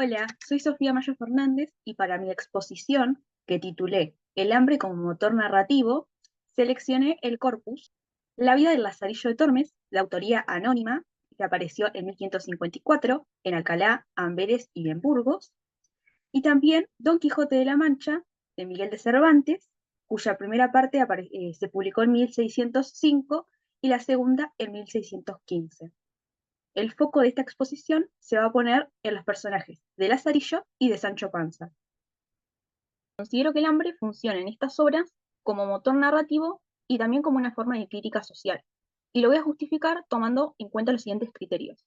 Hola, soy Sofía Mayo Fernández y para mi exposición, que titulé El hambre como motor narrativo, seleccioné el corpus La vida del Lazarillo de Tormes, de autoría anónima, que apareció en 1554 en Alcalá, Amberes y en Burgos, y también Don Quijote de la Mancha, de Miguel de Cervantes, cuya primera parte se publicó en 1605 y la segunda en 1615. El foco de esta exposición se va a poner en los personajes de Lazarillo y de Sancho Panza. Considero que el hambre funciona en estas obras como motor narrativo y también como una forma de crítica social. Y lo voy a justificar tomando en cuenta los siguientes criterios.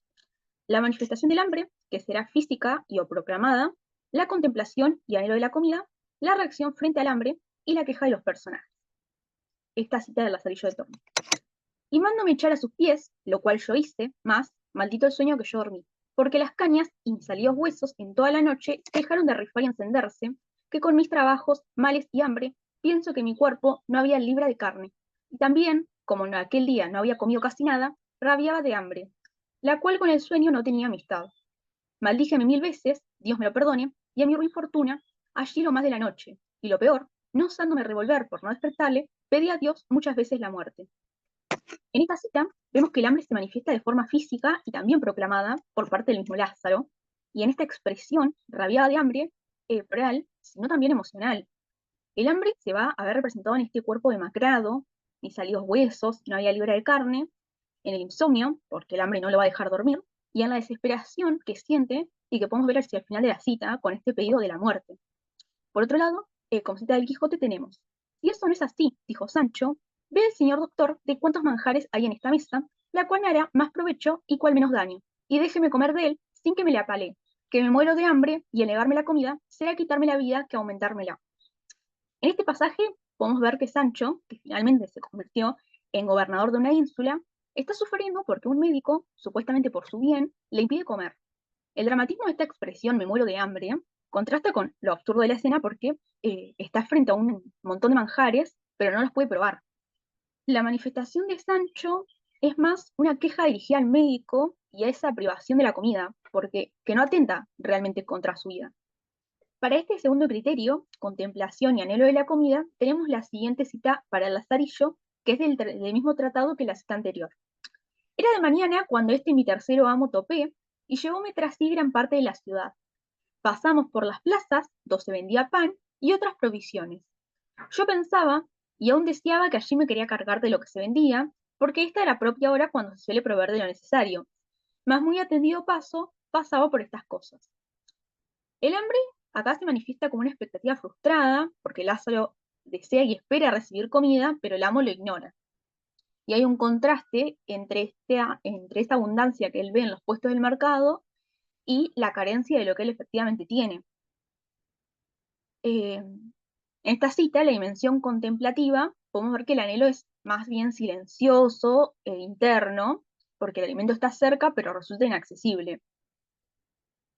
La manifestación del hambre, que será física y o proclamada, la contemplación y anhelo de la comida, la reacción frente al hambre y la queja de los personajes. Esta cita del Lazarillo de Tormes. Y mándome echar a sus pies, lo cual yo hice, más, maldito el sueño que yo dormí, porque las cañas y mis salidos huesos en toda la noche dejaron de rifar y encenderse, que con mis trabajos, males y hambre, pienso que mi cuerpo no había libra de carne, y también, como en aquel día no había comido casi nada, rabiaba de hambre, la cual con el sueño no tenía amistad. Maldíjeme 1000 veces, Dios me lo perdone, y a mi ruin fortuna, allí lo más de la noche, y lo peor, no osándome revolver por no despertarle, pedí a Dios muchas veces la muerte. En esta cita vemos que el hambre se manifiesta de forma física y también proclamada por parte del mismo Lázaro, y en esta expresión rabiada de hambre, real, sino también emocional. El hambre se va a ver representado en este cuerpo demacrado, ni salidos huesos, no había libra de carne, en el insomnio, porque el hambre no lo va a dejar dormir, y en la desesperación que siente y que podemos ver hacia el final de la cita con este pedido de la muerte. Por otro lado, como cita del Quijote tenemos, si eso no es así, dijo Sancho, ve el señor doctor de cuántos manjares hay en esta mesa, la cual me hará más provecho y cual menos daño, y déjeme comer de él sin que me le apale, que me muero de hambre y el negarme la comida será quitarme la vida que aumentármela. En este pasaje podemos ver que Sancho, que finalmente se convirtió en gobernador de una ínsula, está sufriendo porque un médico, supuestamente por su bien, le impide comer. El dramatismo de esta expresión, me muero de hambre, contrasta con lo absurdo de la escena porque está frente a un montón de manjares, pero no los puede probar. La manifestación de Sancho es más una queja dirigida al médico y a esa privación de la comida, porque que no atenta realmente contra su vida. Para este segundo criterio, contemplación y anhelo de la comida, tenemos la siguiente cita para el Lazarillo, que es del mismo tratado que la cita anterior. Era de mañana cuando mi tercero amo topé, y llevóme tras sí gran parte de la ciudad. Pasamos por las plazas, donde se vendía pan y otras provisiones. Yo pensaba, y aún deseaba que allí me quería cargar de lo que se vendía, porque esta era propia hora cuando se suele proveer de lo necesario. Mas muy atendido paso, pasaba por estas cosas. El hambre acá se manifiesta como una expectativa frustrada, porque Lázaro desea y espera recibir comida, pero el amo lo ignora. Y hay un contraste entre esta abundancia que él ve en los puestos del mercado y la carencia de lo que él efectivamente tiene. En esta cita, la dimensión contemplativa, podemos ver que el anhelo es más bien silencioso e interno, porque el alimento está cerca, pero resulta inaccesible.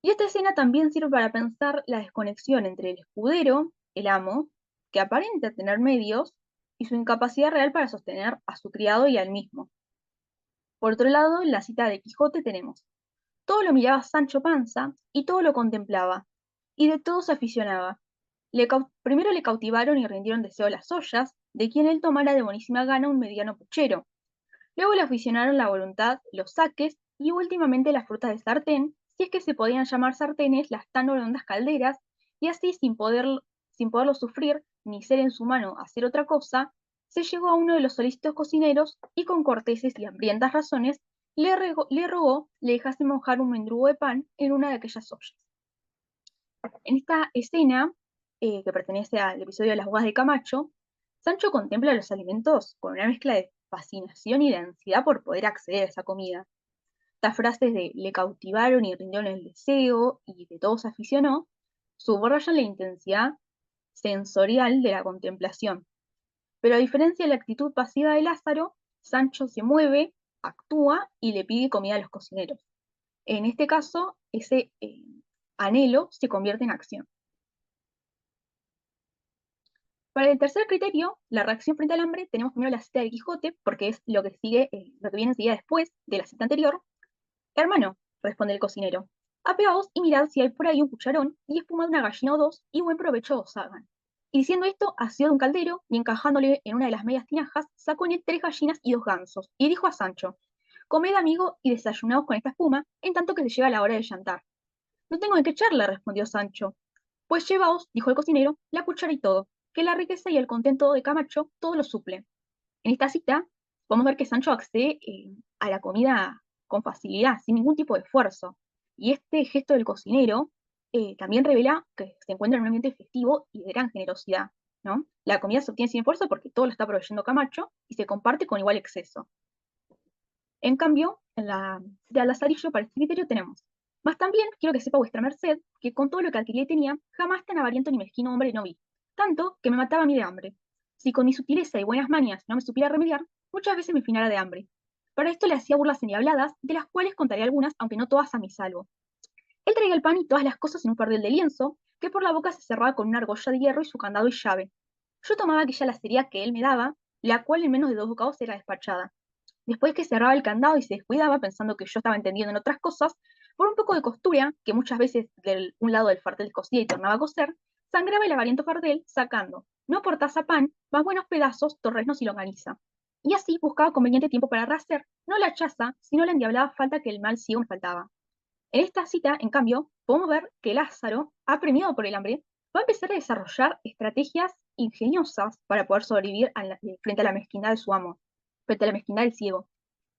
Y esta escena también sirve para pensar la desconexión entre el escudero, el amo, que aparenta tener medios, y su incapacidad real para sostener a su criado y al mismo. Por otro lado, en la cita de Quijote tenemos, todo lo miraba Sancho Panza y todo lo contemplaba, y de todo se aficionaba. Primero le cautivaron y rindieron deseo las ollas, de quien él tomara de buenísima gana un mediano puchero. Luego le aficionaron la voluntad, los saques, y últimamente las frutas de sartén, si es que se podían llamar sartenes las tan hondas calderas, y así sin poderlo sufrir, ni ser en su mano hacer otra cosa, se llegó a uno de los solícitos cocineros y con corteses y hambrientas razones le rogó le dejase mojar un mendrugo de pan en una de aquellas ollas. En esta escena, que pertenece al episodio de las bodas de Camacho, Sancho contempla los alimentos con una mezcla de fascinación y de ansiedad por poder acceder a esa comida. Estas frases de le cautivaron y rindieron el deseo y de todo se aficionó, subrayan la intensidad sensorial de la contemplación. Pero a diferencia de la actitud pasiva de Lázaro, Sancho se mueve, actúa y le pide comida a los cocineros. En este caso, ese anhelo se convierte en acción. Para el tercer criterio, la reacción frente al hambre, tenemos primero la cita del Quijote, porque es lo que sigue, lo que viene enseguida después de la cita anterior. Hermano, responde el cocinero, Apeaos y mirad si hay por ahí un cucharón y espuma de una gallina o dos, y buen provecho os hagan. Y diciendo esto, asió de un caldero, y encajándole en una de las medias tinajas, sacó en él 3 gallinas y 2 gansos, y dijo a Sancho: Comed, amigo, y desayunaos con esta espuma, en tanto que se llega la hora del yantar. No tengo de qué echarle, respondió Sancho. Pues llevaos, dijo el cocinero, la cuchara y todo, que la riqueza y el contento de Camacho todo lo suple. En esta cita podemos ver que Sancho accede a la comida con facilidad, sin ningún tipo de esfuerzo. Y este gesto del cocinero también revela que se encuentra en un ambiente festivo y de gran generosidad, ¿no? La comida se obtiene sin esfuerzo porque todo lo está proveyendo Camacho y se comparte con igual exceso. En cambio, en la cita de Lazarillo, para este criterio tenemos: mas también quiero que sepa vuestra merced que con todo lo que adquirí y tenía, jamás tan avariento ni mezquino hombre no vi, tanto que me mataba a mí de hambre. Si con mi sutileza y buenas mañas no me supiera remediar, muchas veces me finara de hambre. Para esto le hacía burlas endiabladas, de las cuales contaré algunas, aunque no todas a mi salvo. Él traía el pan y todas las cosas en un pardel de lienzo, que por la boca se cerraba con una argolla de hierro y su candado y llave. Yo tomaba aquella lacería que él me daba, la cual en menos de 2 bocados era despachada. Después que cerraba el candado y se descuidaba, pensando que yo estaba entendiendo en otras cosas, por un poco de costura, que muchas veces de un lado del fardel cosía y tornaba a coser, sangraba el avariento fardel, sacando, no por taza pan, más buenos pedazos, torreznos y longaniza. Y así buscaba conveniente tiempo para racer, no la chaza, sino la endiablada falta que el mal ciego me faltaba. En esta cita, en cambio, podemos ver que Lázaro, apremiado por el hambre, va a empezar a desarrollar estrategias ingeniosas para poder sobrevivir frente a la mezquindad de su amo, frente a la mezquindad del ciego.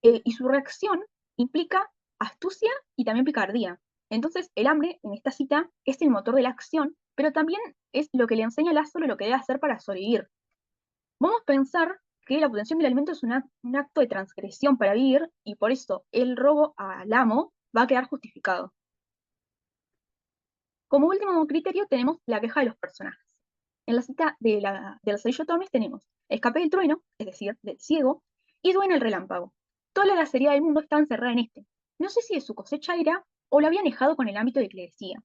Y su reacción implica astucia y también picardía. Entonces, el hambre en esta cita es el motor de la acción, pero también es lo que le enseña a Lázaro lo que debe hacer para sobrevivir. Vamos a pensar que la obtención del alimento es un acto de transgresión para vivir, y por eso el robo al amo va a quedar justificado. Como último criterio tenemos la queja de los personajes. En la cita de Lazarillo Tormes tenemos: escape del trueno, es decir, del ciego, y duena el relámpago. Toda la lacería del mundo está encerrada en este. No sé si de su cosecha era o lo había dejado con el ámbito de que le decía.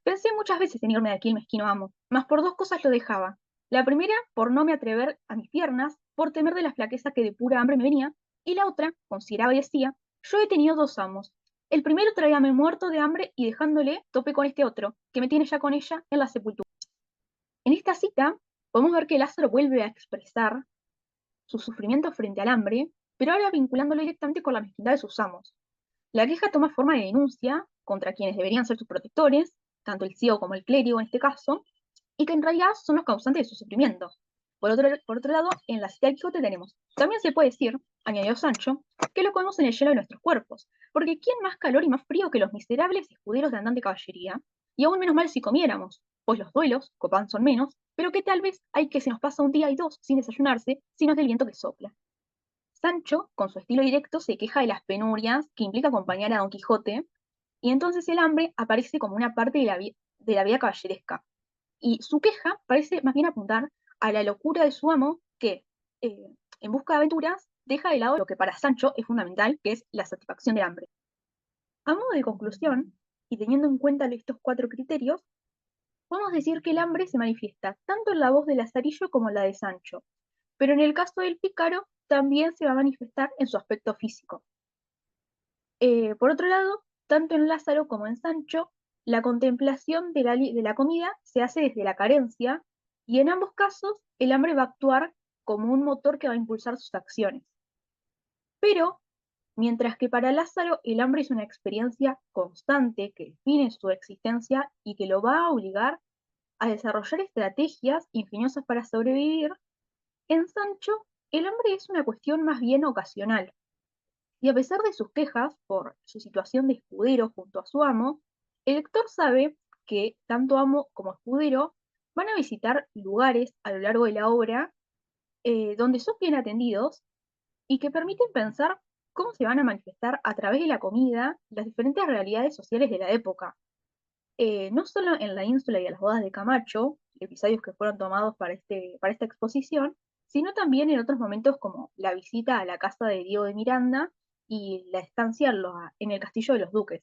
Pensé muchas veces en irme de aquí el mezquino amo, mas por 2 cosas lo dejaba. La primera, por no me atrever a mis piernas, por temer de la flaqueza que de pura hambre me venía, y la otra, consideraba y decía: yo he tenido 2 amos. El primero traíame muerto de hambre y dejándole, topé con este otro, que me tiene ya con ella en la sepultura. En esta cita, podemos ver que Lázaro vuelve a expresar su sufrimiento frente al hambre, pero ahora vinculándolo directamente con la mezquindad de sus amos. La queja toma forma de denuncia contra quienes deberían ser sus protectores, tanto el ciego como el clérigo en este caso, y que en realidad son los causantes de su sufrimiento. Por otro lado, en la cita del Quijote tenemos: también se puede decir, añadió Sancho, que lo comemos en el hielo de nuestros cuerpos, porque ¿quién más calor y más frío que los miserables escuderos de andante caballería? Y aún menos mal si comiéramos, pues los duelos, copan son menos, pero que tal vez hay que se nos pasa un día y 2 sin desayunarse, si no es del viento que sopla. Sancho, con su estilo directo, se queja de las penurias que implica acompañar a Don Quijote, y entonces el hambre aparece como una parte de la vida caballeresca. Y su queja parece más bien apuntar a la locura de su amo, que, en busca de aventuras, deja de lado lo que para Sancho es fundamental, que es la satisfacción del hambre. A modo de conclusión, y teniendo en cuenta estos 4 criterios, podemos decir que el hambre se manifiesta tanto en la voz de Lazarillo como en la de Sancho, pero en el caso del pícaro también se va a manifestar en su aspecto físico. Por otro lado, tanto en Lázaro como en Sancho, la contemplación de la comida se hace desde la carencia, y en ambos casos el hambre va a actuar como un motor que va a impulsar sus acciones. Pero, mientras que para Lázaro el hambre es una experiencia constante que define su existencia y que lo va a obligar a desarrollar estrategias ingeniosas para sobrevivir, en Sancho el hambre es una cuestión más bien ocasional. Y a pesar de sus quejas por su situación de escudero junto a su amo, el lector sabe que tanto amo como escudero van a visitar lugares a lo largo de la obra donde son bien atendidos y que permiten pensar cómo se van a manifestar a través de la comida las diferentes realidades sociales de la época. No solo en la ínsula y a las bodas de Camacho, episodios que fueron tomados para esta exposición, sino también en otros momentos como la visita a la casa de Diego de Miranda y la estancia en el castillo de los duques.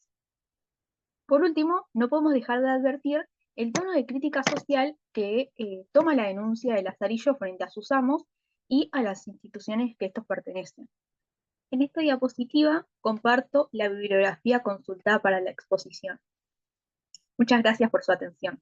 Por último, no podemos dejar de advertir el tono de crítica social que toma la denuncia de Lazarillo frente a sus amos y a las instituciones que estos pertenecen. En esta diapositiva comparto la bibliografía consultada para la exposición. Muchas gracias por su atención.